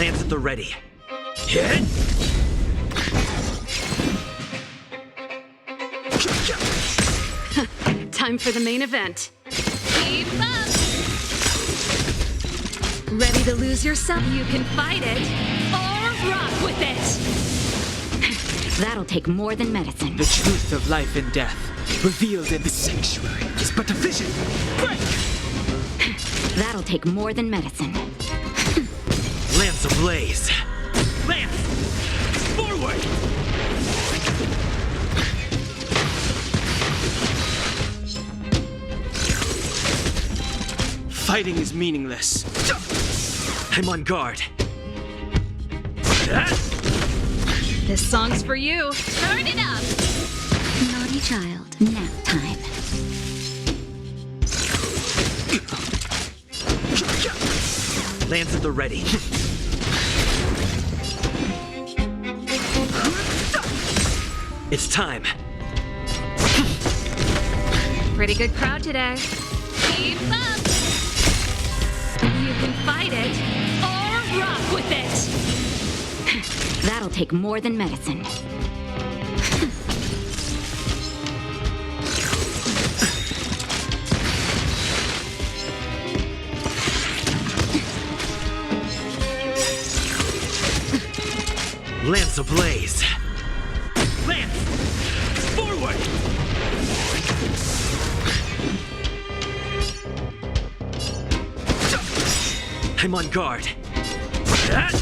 Lance at the ready. Hit! Time for the main event. Keep up! Ready to lose yourself? You can fight it, or rock with it! That'll take more than medicine. The truth of life and death, revealed in the sanctuary, is but a vision. Break! That'll take more than medicine. Lance ablaze. Lance! Forward! Fighting is meaningless. I'm on guard. This song's for you. Turn it up! Naughty child, nap time. Lance at the ready. It's time. Pretty good crowd today. Keep up! You can fight it, or rock with it! That'll take more than medicine. Lance ablaze. Lance! Forward! I'm on guard. Let's rock!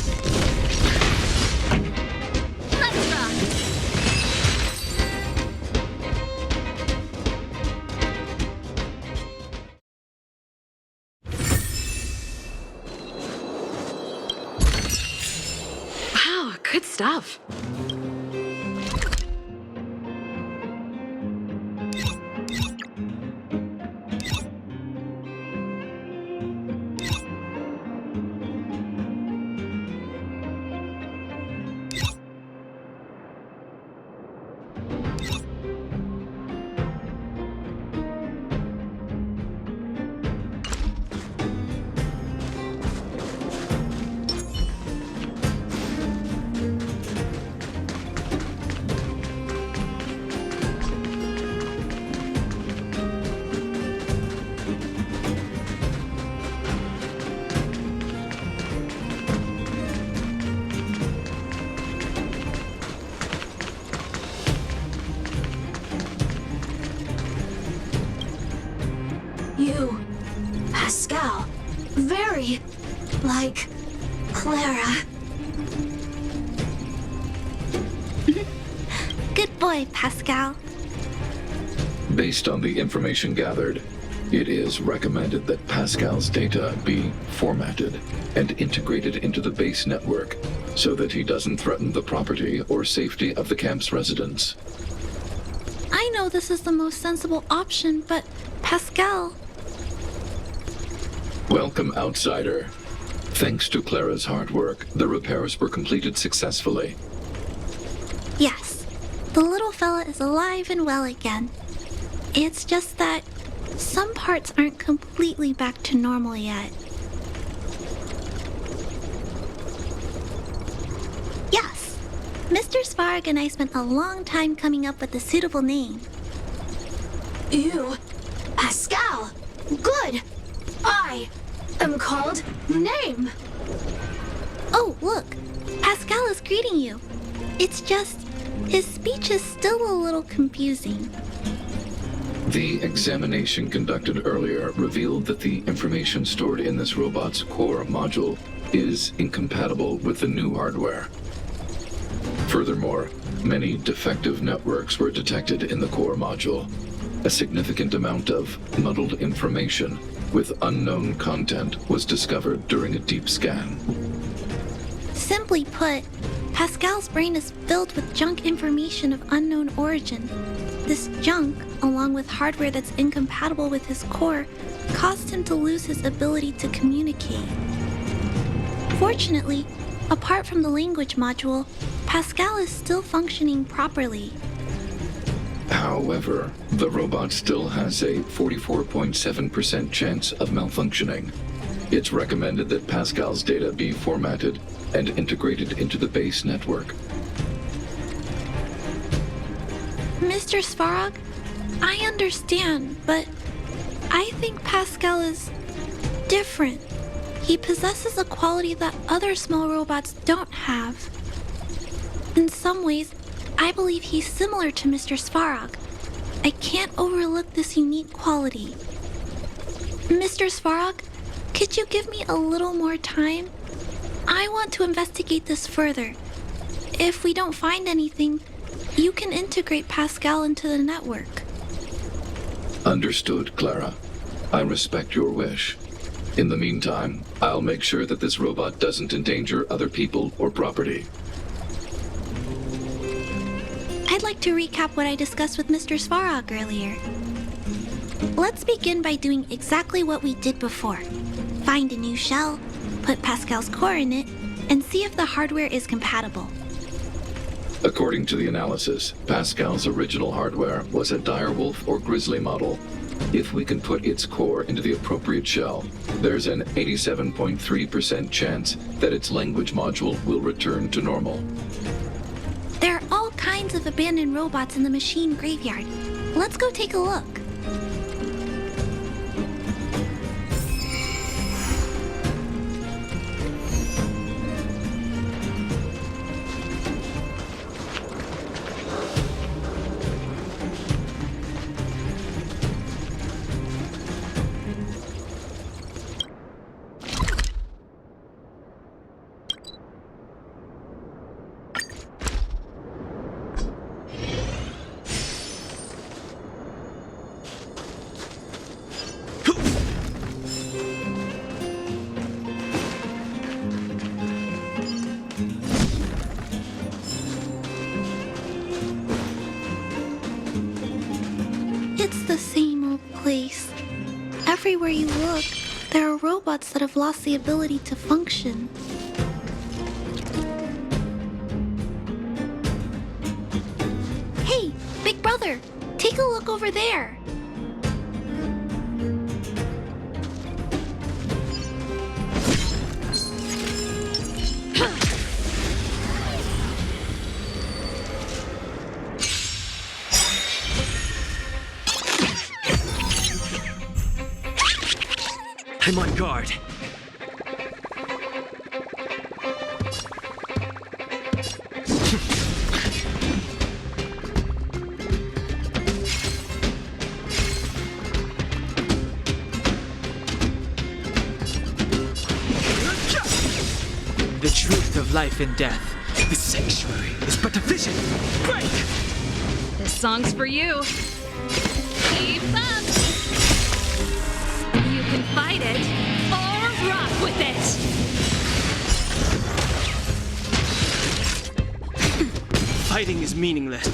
Wow, good stuff. You, Pascal, very like Clara. Good boy, Pascal. Based on the information gathered, it is recommended that Pascal's data be formatted and integrated into the base network so that he doesn't threaten the property or safety of the camp's residents. I know this is the most sensible option, but Pascal... Welcome, outsider. Thanks to Clara's hard work, the repairs were completed successfully. Yes, the little fella is alive and well again. It's just that some parts aren't completely back to normal yet. Yes, Mr. Svarg and I spent a long time coming up with a suitable name. You, Pascal, good. I am called Name. Oh, look, Pascal is greeting you. It's just, his speech is still a little confusing. The examination conducted earlier revealed that the information stored in this robot's core module is incompatible with the new hardware. Furthermore, many defective networks were detected in the core module. A significant amount of muddled information with unknown content was discovered during a deep scan. Simply put, Pascal's brain is filled with junk information of unknown origin. This junk, along with hardware that's incompatible with his core, caused him to lose his ability to communicate. Fortunately, apart from the language module, Pascal is still functioning properly. However, the robot still has a 44.7% chance of malfunctioning. It's recommended that Pascal's data be formatted and integrated into the base network. Mr. Svarog, I understand, but I think Pascal is different. He possesses a quality that other small robots don't have. In some ways, I believe he's similar to Mr. Svarog. I can't overlook this unique quality. Mr. Svarog, could you give me a little more time? I want to investigate this further. If we don't find anything, you can integrate Pascal into the network. Understood, Clara. I respect your wish. In the meantime, I'll make sure that this robot doesn't endanger other people or property. I'd like to recap what I discussed with Mr. Svarog earlier. Let's begin by doing exactly what we did before. Find a new shell, put Pascal's core in it, and see if the hardware is compatible. According to the analysis, Pascal's original hardware was a direwolf or grizzly model. If we can put its core into the appropriate shell, there's an 87.3% chance that its language module will return to normal. There are all kinds of abandoned robots in the machine graveyard. Let's go take a look. It's the same old place. Everywhere you look, there are robots that have lost the ability to function. Hey, Big Brother, take a look over there. I'm on guard. The truth of life and death. The sanctuary is but a vision. Break! This song's for you. Keep up! You can fight it or rock with it! Fighting is meaningless.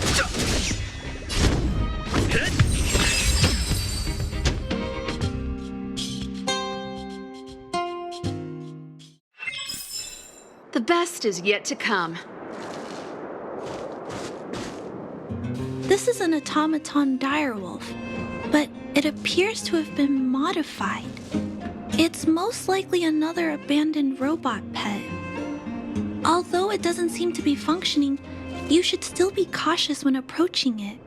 The best is yet to come. This is an automaton direwolf, but it appears to have been modified. It's most likely another abandoned robot pet. Although it doesn't seem to be functioning, you should still be cautious when approaching it.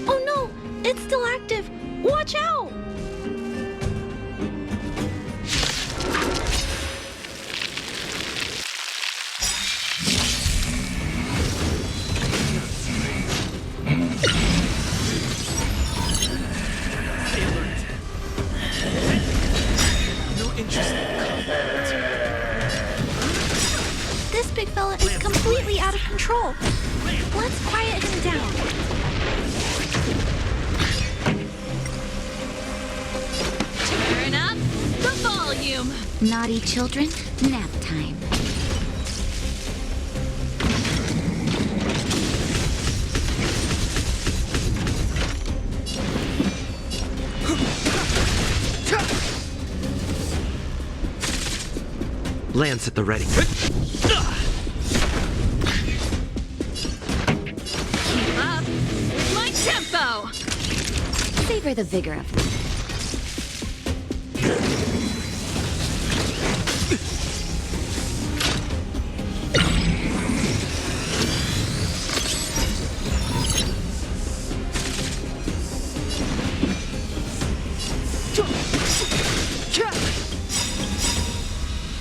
Oh no! It's still active! Watch out! No interest in combat. This big fella is completely out of control. Let's quiet him down. Turn up the volume. Naughty children, nap time. Lance at the ready. Keep up with my tempo! Savor the vigor of it.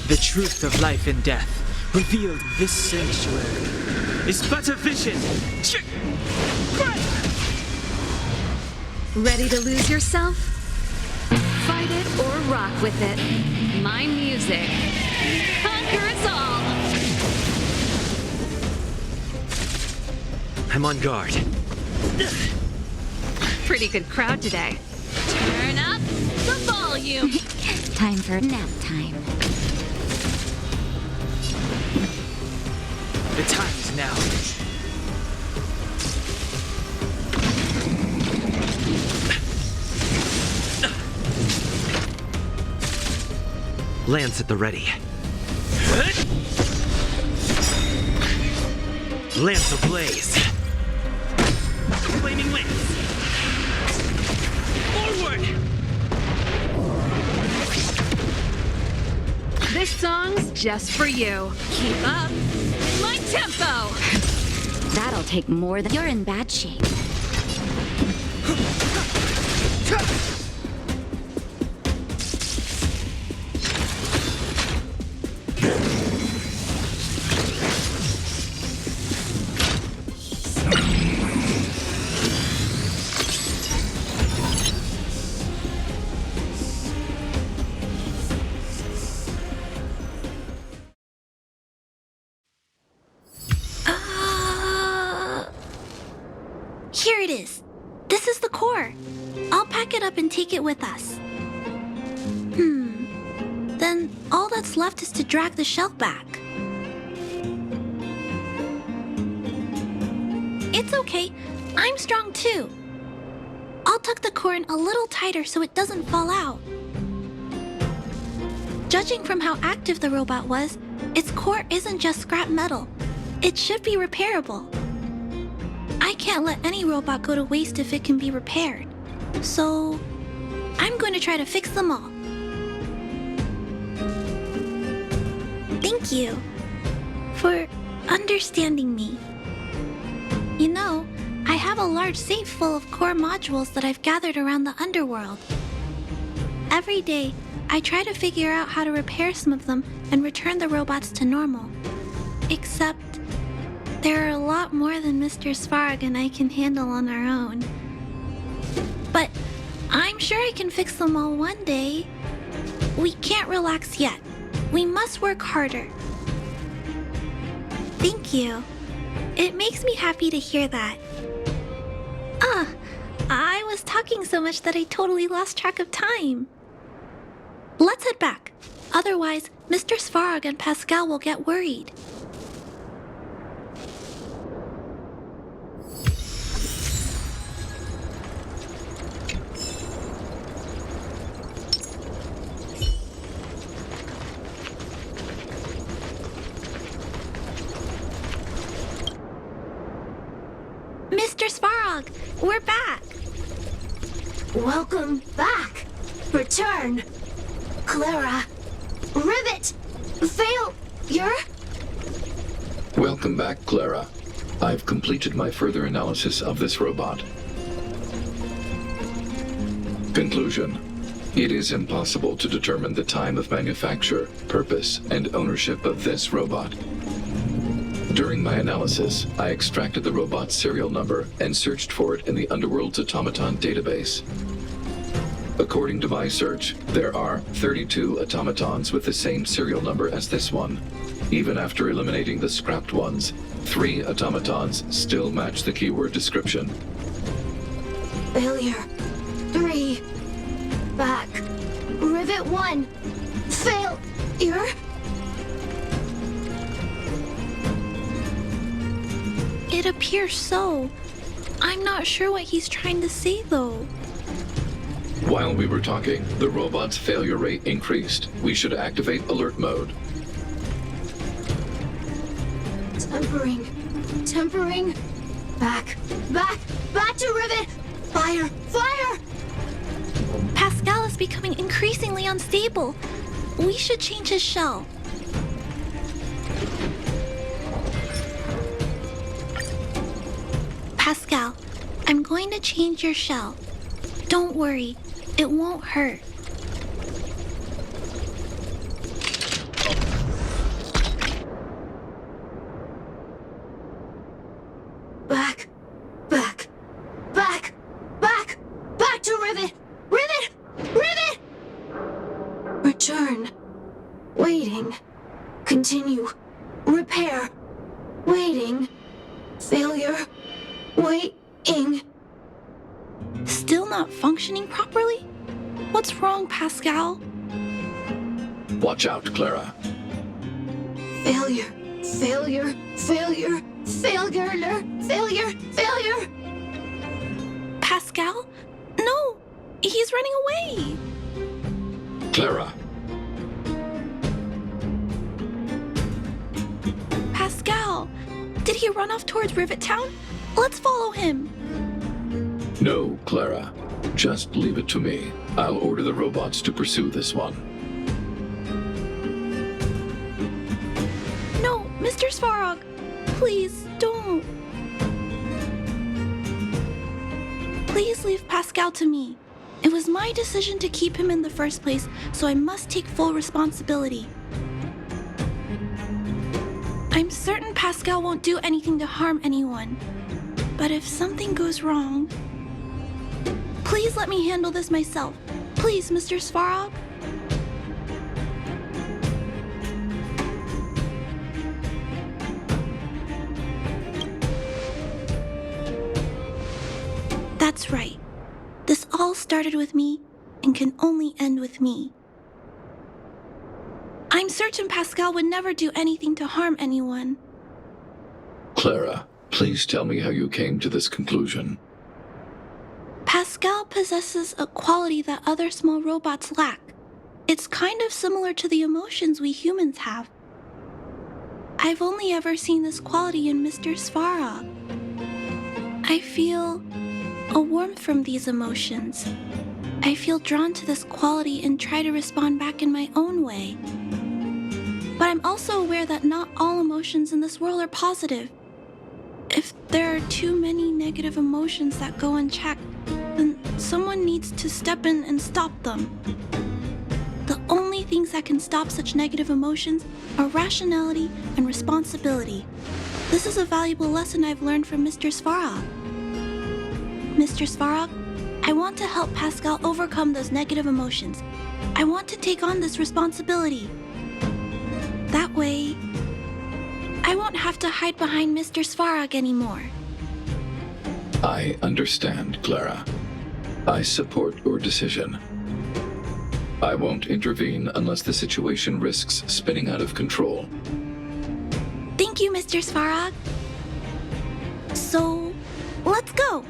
The truth of life and death, revealed in this sanctuary, is but a vision. Ready to lose yourself? Fight it or rock with it. My music conquers all! I'm on guard. Pretty good crowd today. Turn up the volume! Time for nap time. The time is now. Lance at the ready. Lance ablaze. Flaming lance. Forward! This song's just for you. Keep up my tempo! That'll take more than... You're in bad shape. Here it is. This is the core. I'll pack it up and take it with us. Then all that's left is to drag the shell back. It's okay. I'm strong too. I'll tuck the core in a little tighter so it doesn't fall out. Judging from how active the robot was, its core isn't just scrap metal. It should be repairable. I can't let any robot go to waste if it can be repaired. So, I'm going to try to fix them all. Thank you for understanding me. You know, I have a large safe full of core modules that I've gathered around the underworld. Every day, I try to figure out how to repair some of them and return the robots to normal. Except, there are a lot more than Mr. Svarog and I can handle on our own. But I'm sure I can fix them all one day. We can't relax yet. We must work harder. Thank you. It makes me happy to hear that. I was talking so much that I totally lost track of time. Let's head back. Otherwise, Mr. Svarog and Pascal will get worried. Mr. Svarog, we're back! Welcome back. Return. Clara. Rivet. Failure. Welcome back, Clara. I've completed my further analysis of this robot. Conclusion. It is impossible to determine the time of manufacture, purpose, and ownership of this robot. During my analysis, I extracted the robot's serial number and searched for it in the Underworld's automaton database. According to my search, there are 32 automatons with the same serial number as this one. Even after eliminating the scrapped ones, 3 automatons still match the keyword description. Failure. 3. Back. Rivet 1. Failure. It appears so. I'm not sure what he's trying to say, though. While we were talking, the robot's failure rate increased. We should activate alert mode. Tempering. Back to Rivet! Fire! Pascal is becoming increasingly unstable. We should change his shell. Pascal, I'm going to change your shell. Don't worry, it won't hurt. Back to Rivet! Return. Waiting. Continue. Repair. Waiting. Failure. Waiting. Still not functioning properly? What's wrong, Pascal? Watch out, Clara. Failure. Pascal? No! He's running away! Clara. Pascal! Did he run off towards Rivet Town? Let's follow him! No, Clara. Just leave it to me. I'll order the robots to pursue this one. No, Mr. Svarog! Please, don't! Please leave Pascal to me. It was my decision to keep him in the first place, so I must take full responsibility. I'm certain Pascal won't do anything to harm anyone. But if something goes wrong... Please let me handle this myself. Please, Mr. Svarog. That's right. This all started with me and can only end with me. I'm certain Pascal would never do anything to harm anyone. Clara, please tell me how you came to this conclusion. Pascal possesses a quality that other small robots lack. It's kind of similar to the emotions we humans have. I've only ever seen this quality in Mr. Svarog. I feel a warmth from these emotions. I feel drawn to this quality and try to respond back in my own way. But I'm also aware that not all emotions in this world are positive. If there are too many negative emotions that go unchecked, then someone needs to step in and stop them. The only things that can stop such negative emotions are rationality and responsibility. This is a valuable lesson I've learned from Mr. Svarog. Mr. Svarog, I want to help Pascal overcome those negative emotions. I want to take on this responsibility. That way, I won't have to hide behind Mr. Svarog anymore. I understand, Clara. I support your decision. I won't intervene unless the situation risks spinning out of control. Thank you, Mr. Svarog. So, let's go!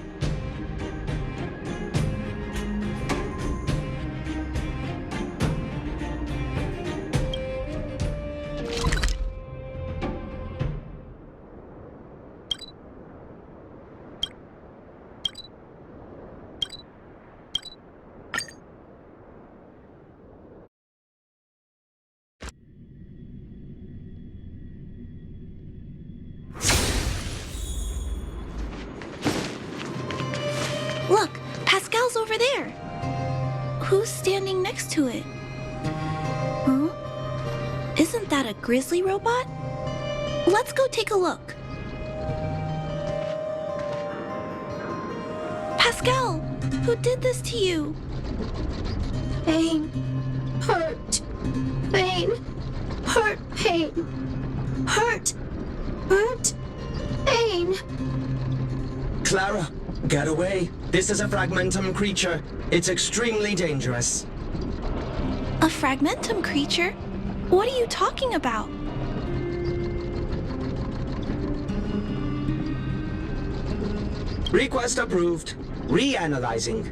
Look, Pascal's over there. Who's standing next to it? Huh? Isn't that a grizzly robot? Let's go take a look. Pascal, who did this to you? Pain. Hurt. Pain. Hurt. Pain. Hurt. Hurt. Pain. Clara, get away. This is a fragmentum creature. It's extremely dangerous. A fragmentum creature? What are you talking about? Request approved. Reanalyzing.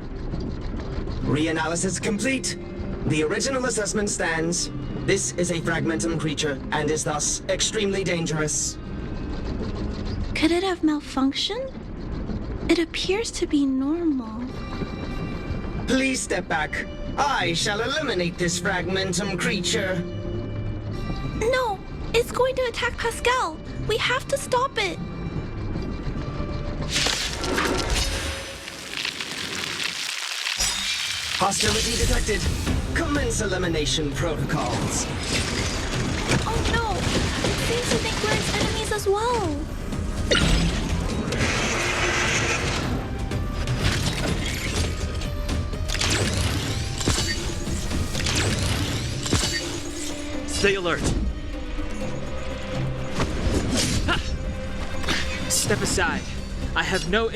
Reanalysis complete. The original assessment stands. This is a fragmentum creature and is thus extremely dangerous. Could it have malfunctioned? It appears to be normal. Please step back. I shall eliminate this fragmentum creature. No! It's going to attack Pascal! We have to stop it! Hostility detected. Commence elimination protocols. Oh no! It seems to think we're its enemies as well! Stay alert. Ha! Step aside. I have no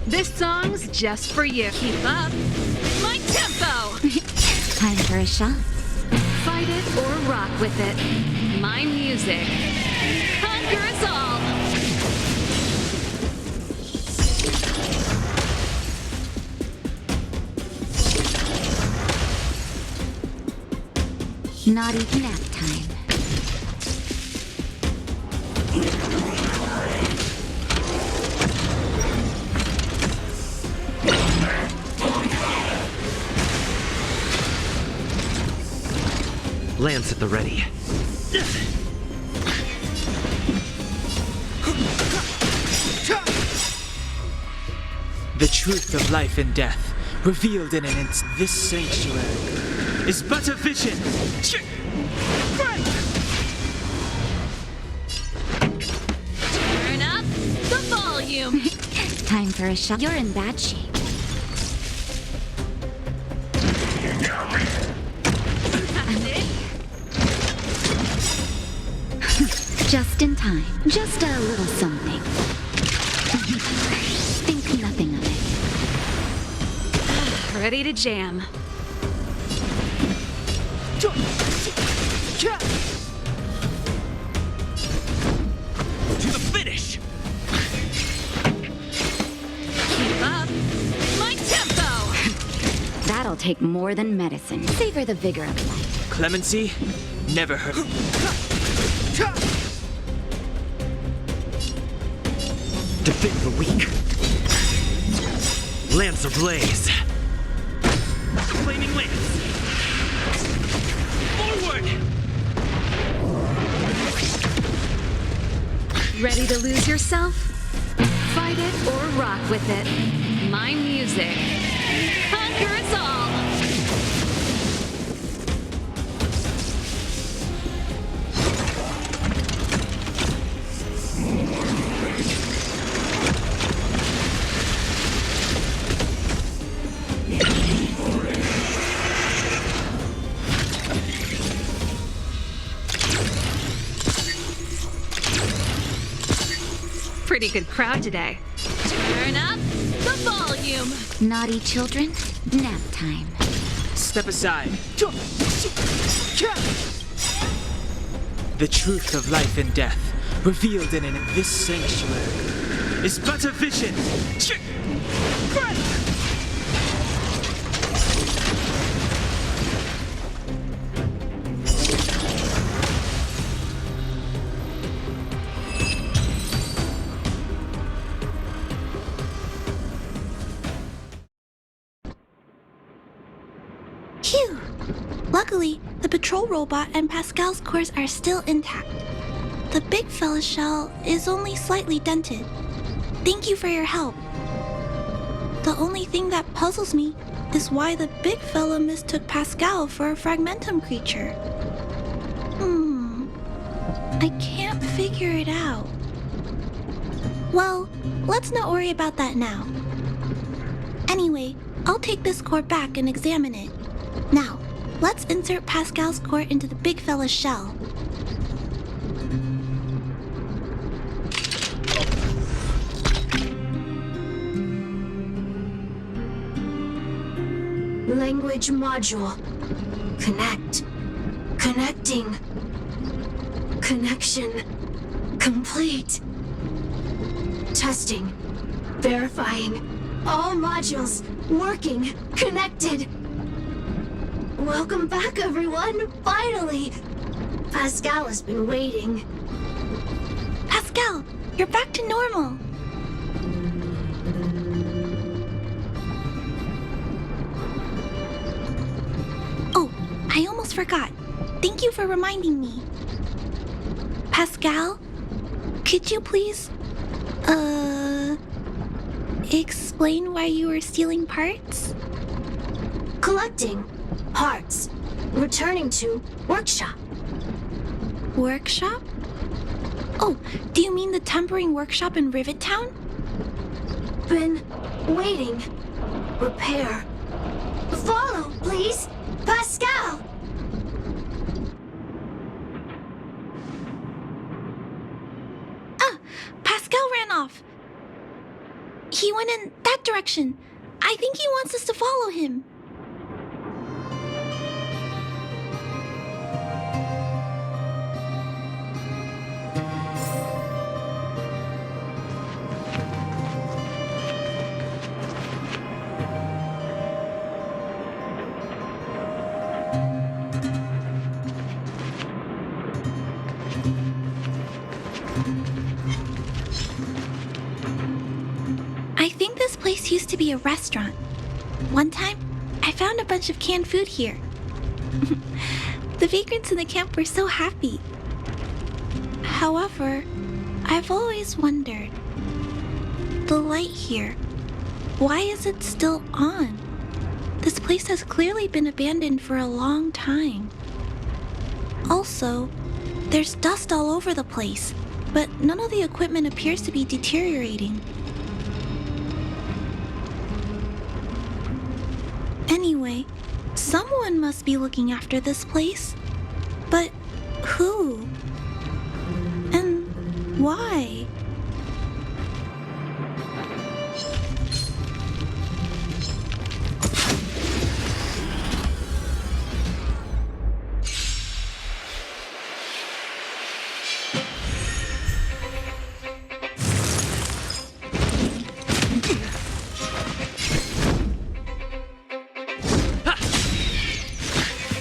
This song's just for you. Keep up. My tempo! Time for a shot. Fight it or rock with it. My music. Conquer us all! Naughty nap time. Lance at the ready. The truth of life and death, revealed in an instant. This sanctuary is but a vision. Turn up the volume. Time for a shot. You're in bad shape. Just in time. Just a little something. Think nothing of it. Ready to jam. To the finish! Keep up. My tempo! That'll take more than medicine. Savor the vigor of life. Clemency never hurt. Defend the weak. Lance ablaze. Flaming lance. Forward! Ready to lose yourself? Fight it or rock with it. My music. Conquer us all! Pretty good crowd today. Turn up the volume. Naughty children, nap time. Step aside. The truth of life and death, revealed in this sanctuary, is but a vision. Phew! Luckily, the patrol robot and Pascal's cores are still intact. The big fella's shell is only slightly dented. Thank you for your help. The only thing that puzzles me is why the big fella mistook Pascal for a fragmentum creature. I can't figure it out. Well, let's not worry about that now. Anyway, I'll take this core back and examine it. Now, let's insert Pascal's core into the big fella's shell. Language module. Connect. Connecting. Connection. Complete. Testing. Verifying. All modules working. Connected. Welcome back, everyone. Finally. Pascal has been waiting. Pascal, you're back to normal. Oh, I almost forgot. Thank you for reminding me. Pascal, could you please, explain why you were stealing parts? Collecting parts. Returning to workshop. Workshop? Oh, do you mean the tempering workshop in Rivet Town? Been waiting. Repair. Follow, please. Pascal! Ah, Pascal ran off. He went in that direction. I think he wants us to follow him. I think this place used to be a restaurant. One time, I found a bunch of canned food here. The vagrants in the camp were so happy. However, I've always wondered, the light here, why is it still on? This place has clearly been abandoned for a long time. Also, there's dust all over the place, but none of the equipment appears to be deteriorating. Anyway, someone must be looking after this place. But who? And why?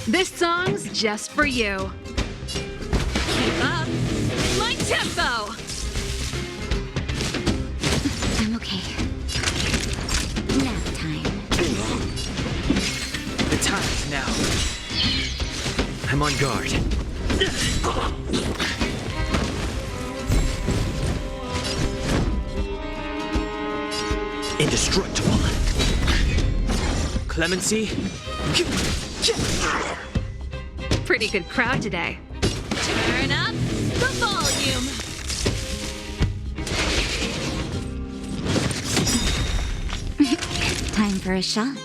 This song's just for you. Keep up my tempo. I'm okay. Nap time. The time is now. I'm on guard. Indestructible. Clemency? Pretty good crowd today. Turn up the volume. Time for a shot.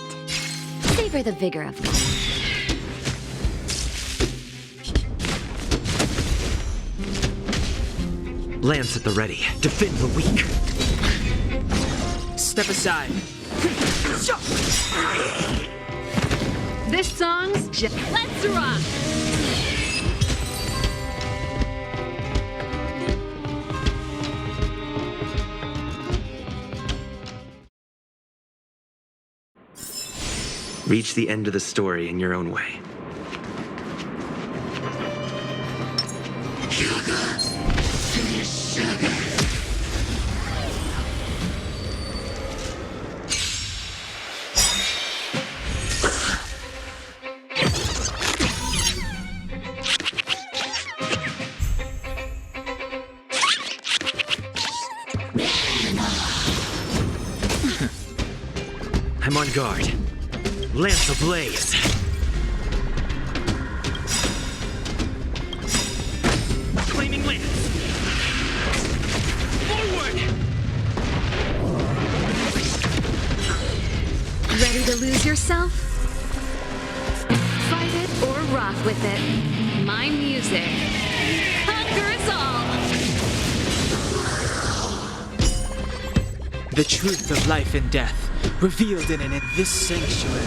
Savor the vigor of life. Lance at the ready. Defend the weak. Step aside. This song's just... Let's rock! Reach the end of the story in your own way. I'm on guard. Lance ablaze. Flaming lance. Forward! Ready to lose yourself? Fight it or rock with it. My music. Conquer us all! The truth of life and death, revealed in this sanctuary,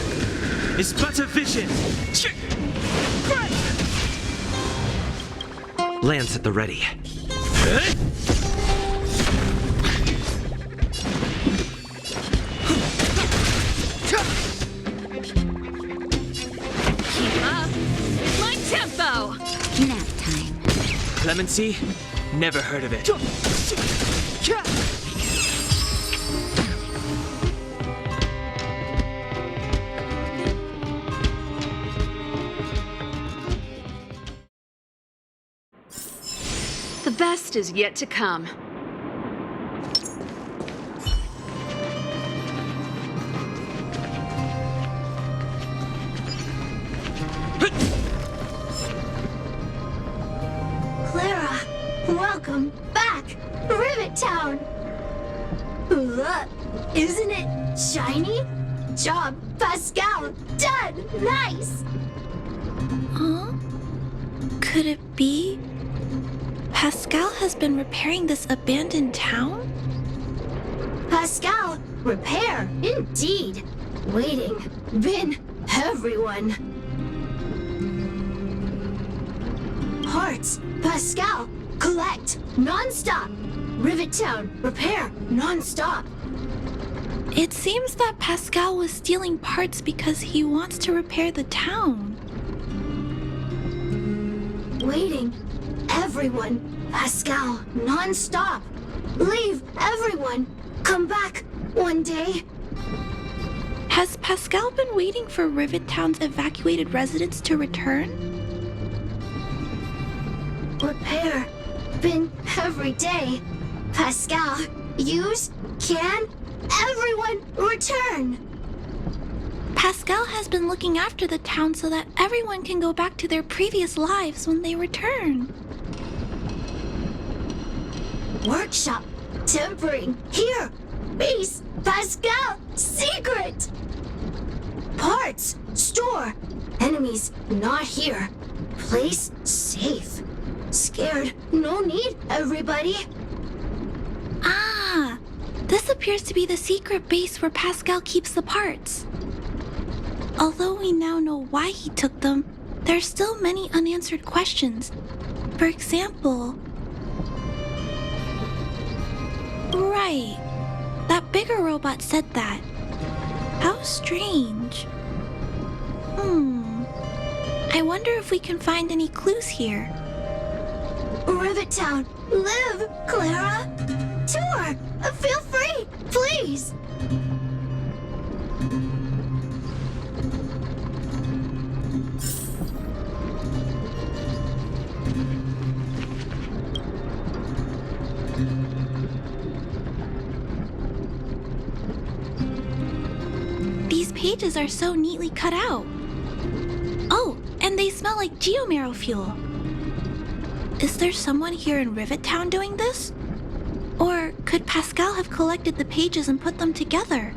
is but a vision. Lance at the ready. Keep up my tempo. Nap time. Clemency? Never heard of it. The best is yet to come. Clara, welcome back, Rivet Town. Look, isn't it shiny? Job, Pascal, done, nice. Huh? Could it be Pascal has been repairing this abandoned town? Pascal, repair, indeed. Waiting, been everyone. Parts, Pascal, collect, non-stop. Rivet Town, repair, non-stop. It seems that Pascal was stealing parts because he wants to repair the town. Waiting, everyone, Pascal, non-stop. Leave, everyone. Come back one day. Has Pascal been waiting for Rivet Town's evacuated residents to return? Repair, been every day. Pascal, use, can, everyone return. Pascal has been looking after the town so that everyone can go back to their previous lives when they return. Workshop, tempering, here. Base, Pascal, secret. Parts, store. Enemies, not here. Place, safe. Scared, no need, everybody. Ah, this appears to be the secret base where Pascal keeps the parts. Although we now know why he took them, there are still many unanswered questions. For example... Right. That bigger robot said that. How strange. I wonder if we can find any clues here. Rivet Town, live, Clara. Tour, feel free, please. These pages are so neatly cut out. Oh, and they smell like geomarrow fuel. Is there someone here in Rivet Town doing this? Or could Pascal have collected the pages and put them together?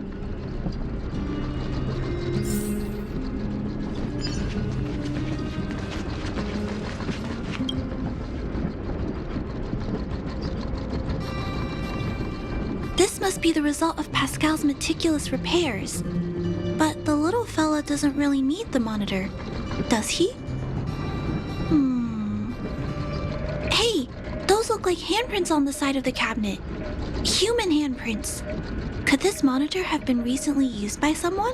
This must be the result of Pascal's meticulous repairs. But the little fella doesn't really need the monitor, does he? Hey, those look like handprints on the side of the cabinet. Human handprints. Could this monitor have been recently used by someone?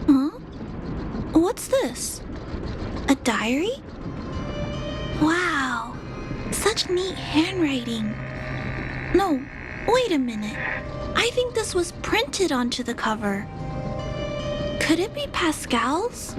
Huh? What's this? A diary? Wow, such neat handwriting. No, wait a minute. I think this was printed onto the cover. Could it be Pascal's?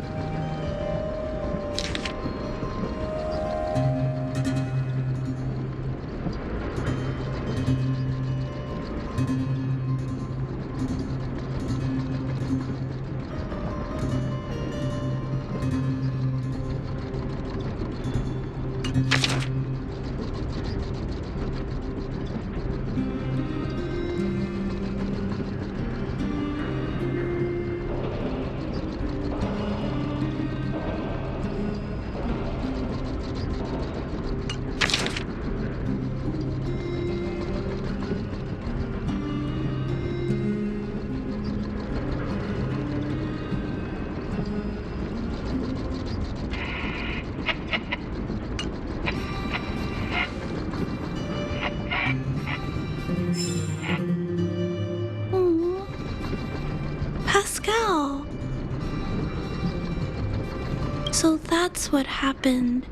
So that's what happened.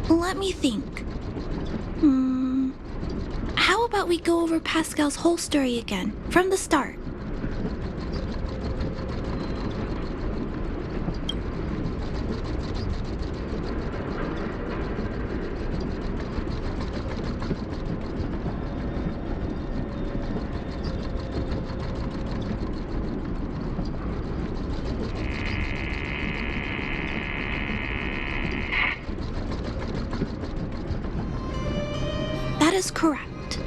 Let me think. How about we go over Pascal's whole story again, from the start? That is correct.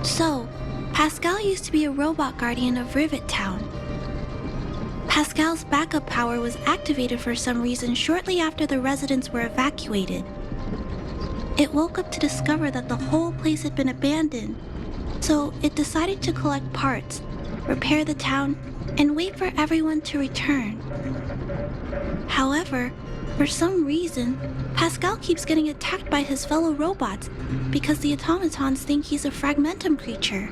So, Pascal used to be a robot guardian of Rivet Town. Pascal's backup power was activated for some reason shortly after the residents were evacuated. It woke up to discover that the whole place had been abandoned, so it decided to collect parts, repair the town, and wait for everyone to return. However, for some reason, Pascal keeps getting attacked by his fellow robots because the automatons think he's a fragmentum creature.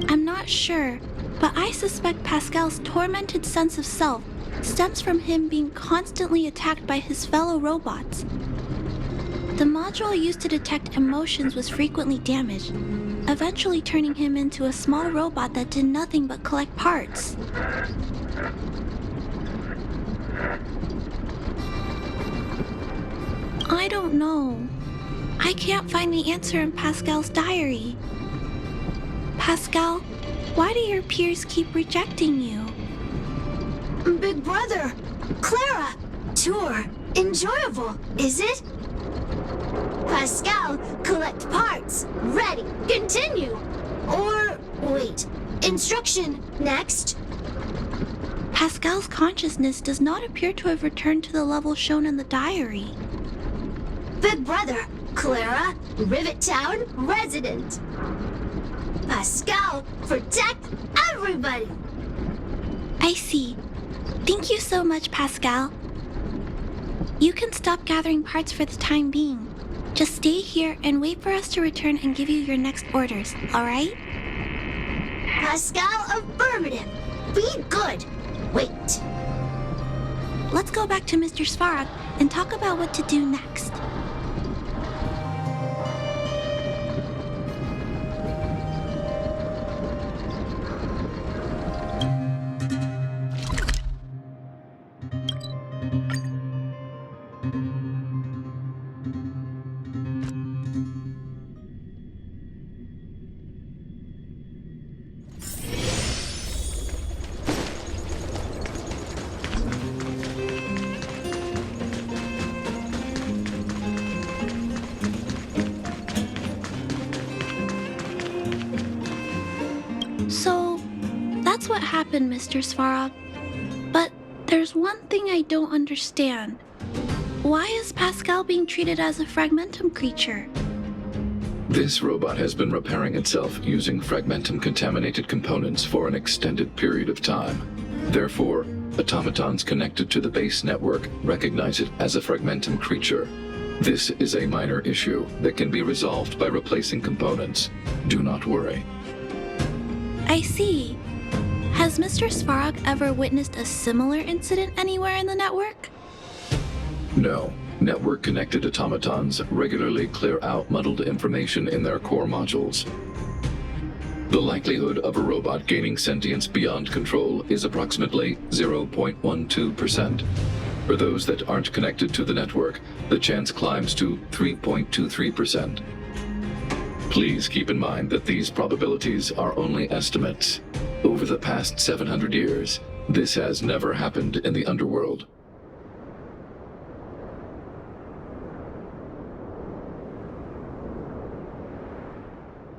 I'm not sure, but I suspect Pascal's tormented sense of self stems from him being constantly attacked by his fellow robots. The module used to detect emotions was frequently damaged, eventually turning him into a small robot that did nothing but collect parts. I don't know. I can't find the answer in Pascal's diary. Pascal, why do your peers keep rejecting you? Big brother, Clara, tour, enjoyable, is it? Pascal, collect parts, ready, continue. Or, wait, instruction, next. Pascal's consciousness does not appear to have returned to the level shown in the diary. Big brother, Clara, Rivet Town resident. Pascal, protect everybody. I see. Thank you so much, Pascal. You can stop gathering parts for the time being. Just stay here and wait for us to return and give you your next orders, alright? Pascal, affirmative. Be good. Wait. Let's go back to Mr. Svarog and talk about what to do next. So, that's what happened, Mr. Svarog. But there's one thing I don't understand. Why is Pascal being treated as a fragmentum creature? This robot has been repairing itself using fragmentum-contaminated components for an extended period of time. Therefore, automatons connected to the base network recognize it as a fragmentum creature. This is a minor issue that can be resolved by replacing components. Do not worry. I see. Has Mr. Svarog ever witnessed a similar incident anywhere in the network? No. Network-connected automatons regularly clear out muddled information in their core modules. The likelihood of a robot gaining sentience beyond control is approximately 0.12%. For those that aren't connected to the network, the chance climbs to 3.23%. Please keep in mind that these probabilities are only estimates. Over the past 700 years, this has never happened in the underworld.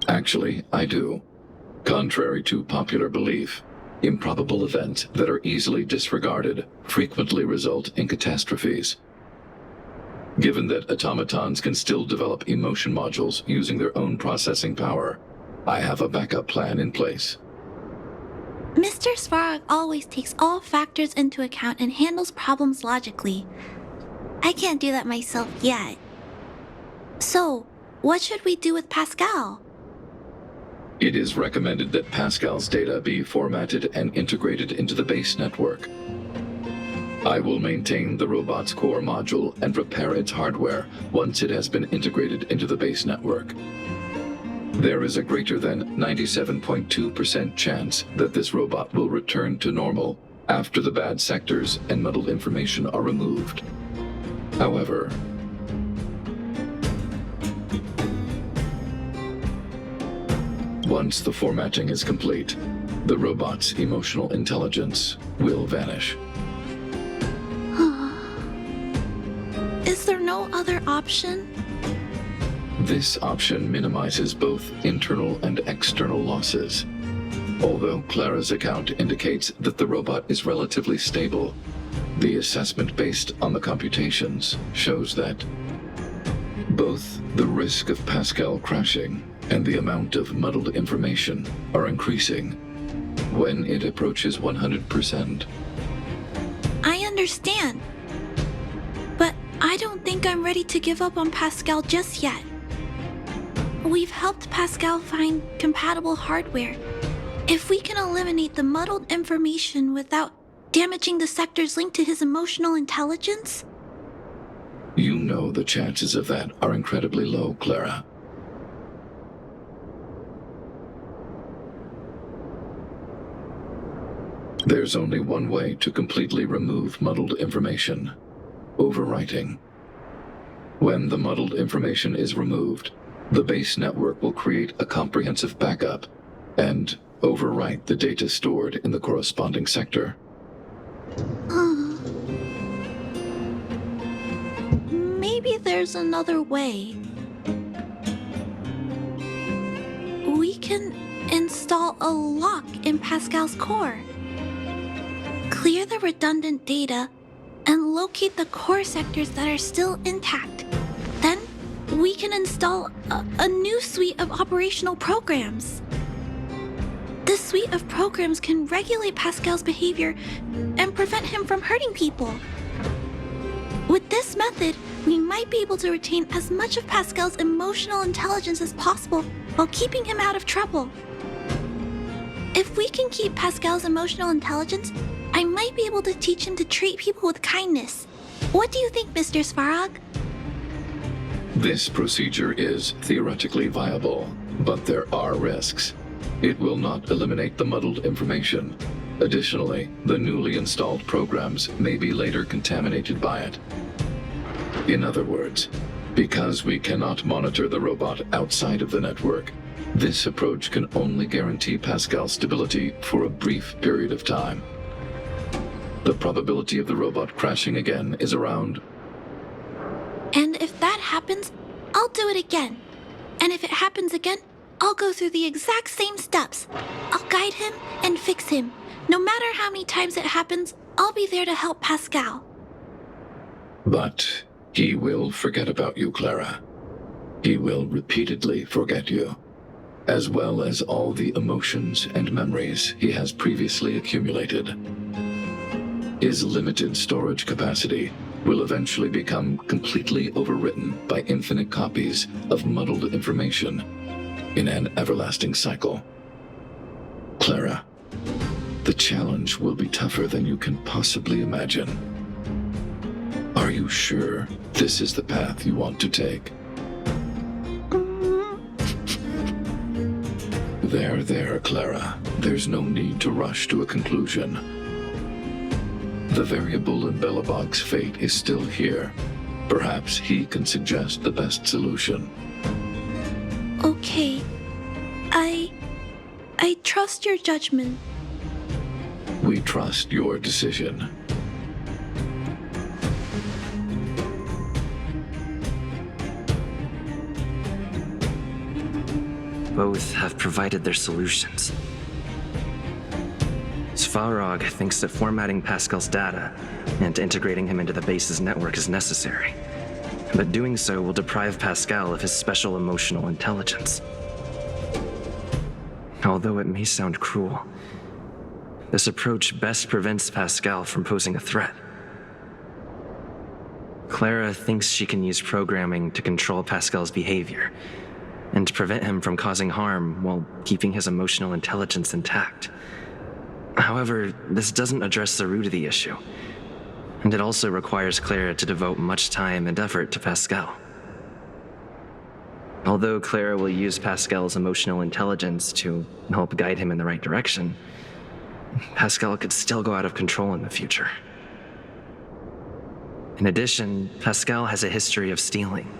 Actually, I do. Contrary to popular belief, improbable events that are easily disregarded frequently result in catastrophes. Given that automatons can still develop emotion modules using their own processing power, I have a backup plan in place. Mr. Svarog always takes all factors into account and handles problems logically. I can't do that myself yet. So, what should we do with Pascal? It is recommended that Pascal's data be formatted and integrated into the base network. I will maintain the robot's core module and repair its hardware once it has been integrated into the base network. There is a greater than 97.2% chance that this robot will return to normal after the bad sectors and muddled information are removed. However, once the formatting is complete, the robot's emotional intelligence will vanish. Is there no other option? This option minimizes both internal and external losses. Although Clara's account indicates that the robot is relatively stable, the assessment based on the computations shows that both the risk of Pascal crashing and the amount of muddled information are increasing when it approaches 100%. I understand. But I don't think I'm ready to give up on Pascal just yet. We've helped Pascal find compatible hardware. If we can eliminate the muddled information without damaging the sectors linked to his emotional intelligence? You know the chances of that are incredibly low, Clara. There's only one way to completely remove muddled information: overwriting. When the muddled information is removed, the base network will create a comprehensive backup and overwrite the data stored in the corresponding sector. Maybe there's another way. We can install a lock in Pascal's core. Clear the redundant data and locate the core sectors that are still intact. Then we can install a new suite of operational programs. This suite of programs can regulate Pascal's behavior and prevent him from hurting people. With this method, we might be able to retain as much of Pascal's emotional intelligence as possible while keeping him out of trouble. If we can keep Pascal's emotional intelligence, I might be able to teach him to treat people with kindness. What do you think, Mr. Svarog? This procedure is theoretically viable, but there are risks. It will not eliminate the muddled information. Additionally, the newly installed programs may be later contaminated by it. In other words, because we cannot monitor the robot outside of the network, this approach can only guarantee Pascal's stability for a brief period of time. The probability of the robot crashing again is around... And if that happens, I'll do it again. And if it happens again, I'll go through the exact same steps. I'll guide him and fix him. No matter how many times it happens, I'll be there to help Pascal. But he will forget about you, Clara. He will repeatedly forget you, as well as all the emotions and memories he has previously accumulated. His limited storage capacity will eventually become completely overwritten by infinite copies of muddled information in an everlasting cycle. Clara, the challenge will be tougher than you can possibly imagine. Are you sure this is the path you want to take? There, Clara. There's no need to rush to a conclusion. The variable in Belobog's fate is still here. Perhaps he can suggest the best solution. Okay. I trust your judgment. We trust your decision. Both have provided their solutions. Svarog thinks that formatting Pascal's data and integrating him into the base's network is necessary. But doing so will deprive Pascal of his special emotional intelligence. Although it may sound cruel, this approach best prevents Pascal from posing a threat. Clara thinks she can use programming to control Pascal's behavior, and prevent him from causing harm while keeping his emotional intelligence intact. However, this doesn't address the root of the issue, and it also requires Clara to devote much time and effort to Pascal. Although Clara will use Pascal's emotional intelligence to help guide him in the right direction, Pascal could still go out of control in the future. In addition, Pascal has a history of stealing,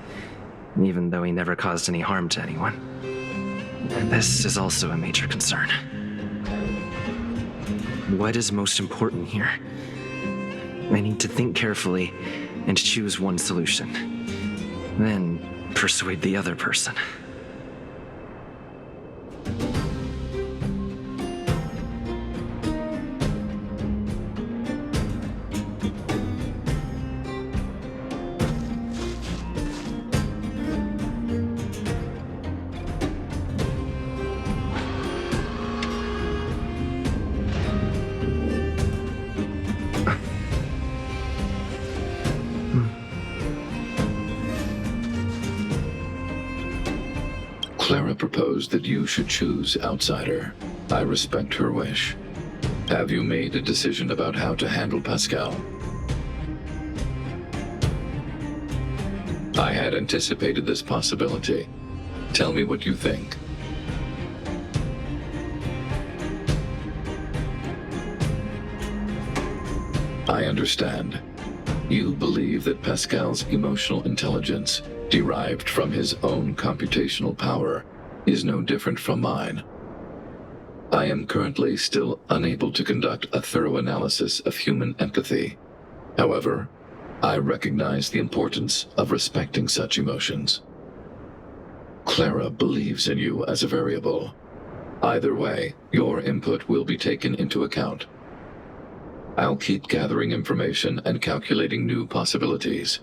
even though he never caused any harm to anyone. This is also a major concern. What is most important here? I need to think carefully and choose one solution. Then persuade the other person. Clara proposed that you should choose Outsider. I respect her wish. Have you made a decision about how to handle Pascal? I had anticipated this possibility. Tell me what you think. I understand. You believe that Pascal's emotional intelligence, derived from his own computational power, is no different from mine. I am currently still unable to conduct a thorough analysis of human empathy. However, I recognize the importance of respecting such emotions. Clara believes in you as a variable. Either way, your input will be taken into account. I'll keep gathering information and calculating new possibilities.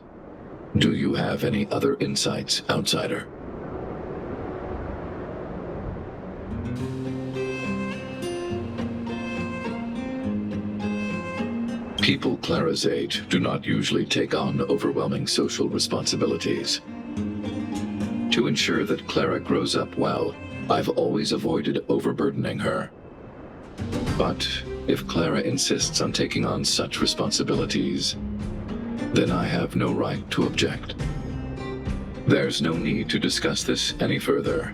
Do you have any other insights, Outsider? People Clara's age do not usually take on overwhelming social responsibilities. To ensure that Clara grows up well, I've always avoided overburdening her. But if Clara insists on taking on such responsibilities, then I have no right to object. There's no need to discuss this any further.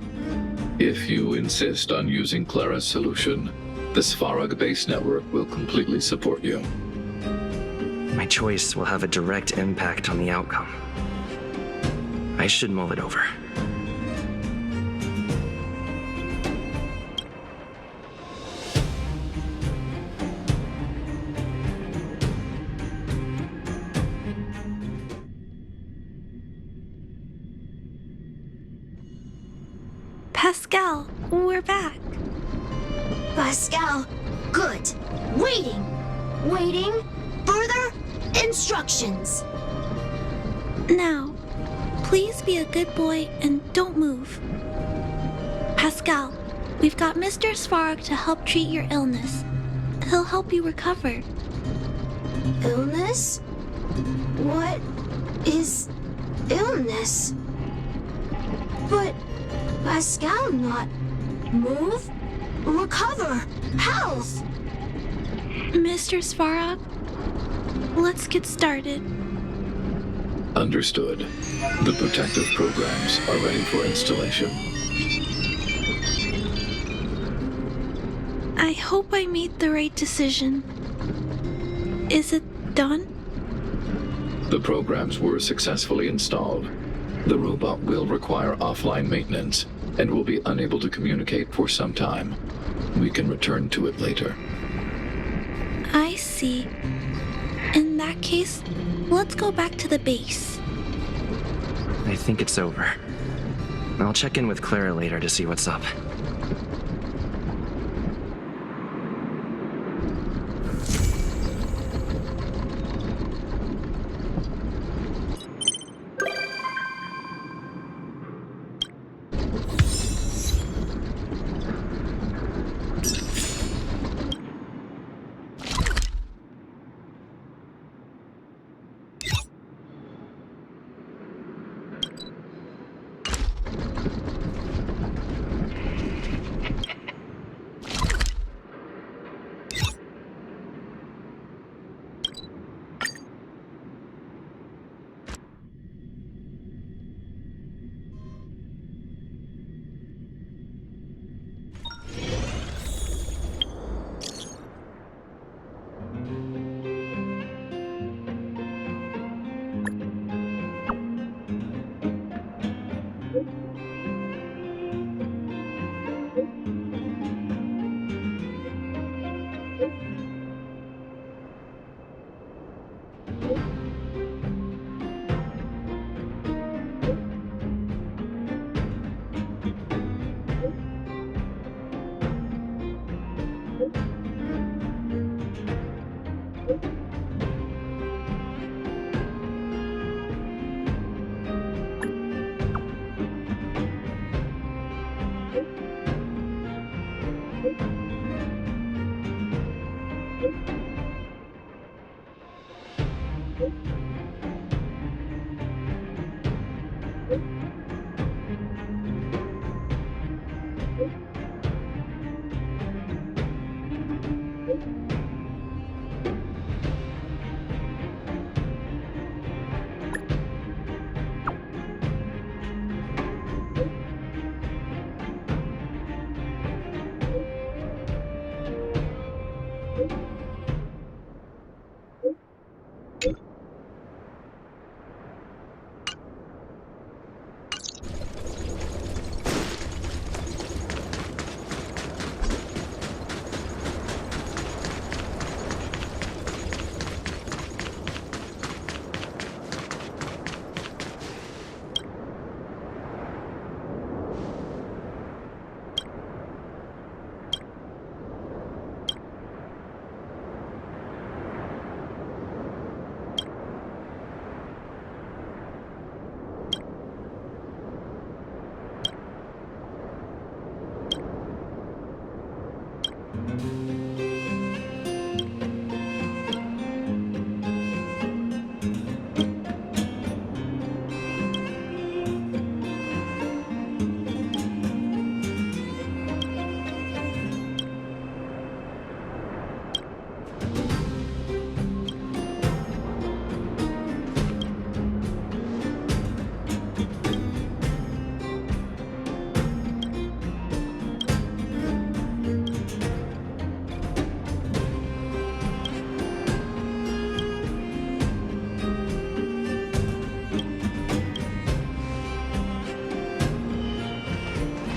If you insist on using Clara's solution, the Svarog base network will completely support you. My choice will have a direct impact on the outcome. I should mull it over. Pascal, we're back. Pascal, good. Waiting. Waiting. Further instructions. Now, please be a good boy and don't move. Pascal, we've got Mr. Svarog to help treat your illness. He'll help you recover. Illness? What is illness? But Pascal not move, recover, health. Mr. Svarog, let's get started. Understood. The protective programs are ready for installation. I hope I made the right decision. Is it done? The programs were successfully installed. The robot will require offline maintenance and will be unable to communicate for some time. We can return to it later. I see. In that case, let's go back to the base. I think it's over. I'll check in with Clara later to see what's up.